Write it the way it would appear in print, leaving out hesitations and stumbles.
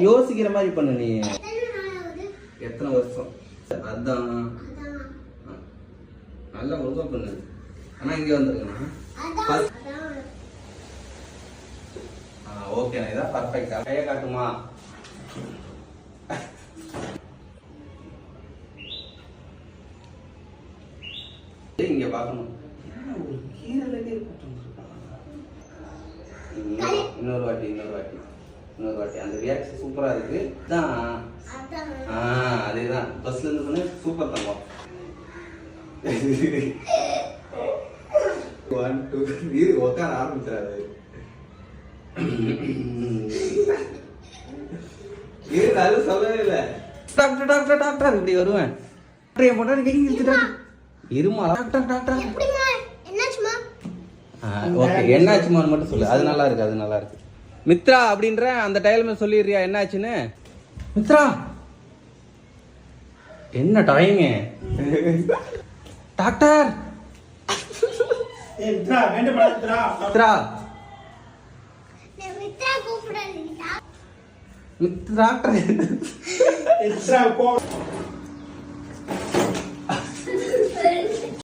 யோசிக்கிற மாதிரி பண்ணு நீ. எத்தனை வருஷம்? அதான் நல்லா ஒழுங்கா பண்ணு. ஆனா இங்க வந்துருக்கணும். ஓகே, இதான் பர்ஃபெக்டா. கையை காட்டுமா? இங்க பாக்கணும். ஒரு கீரலுக்கே இன்னொரு வாட்டி அந்த ரியாக்ஷன் சூப்பரா இருக்கு. அதேதான் பஸ்ல இருந்து சூப்பர் தங்கம். 1 2 இது உட்கார ஆரம்பிச்சாரு. இருந்தாலும் சொல்லவே இல்லை. டாக்டர் டாக்டர் டாக்டர் இப்படி வருவேன். இருமா டாக்டர் ஓகே, என்னாச்சுமான்னு மட்டும் சொல்லு. அது நல்லா இருக்கு. மித்ரா அப்படின்ற அந்த டைலமே சொல்லிடுறியா என்னாச்சுன்னு? மித்ரா என்ன டைமு? Doctor Mitra doctor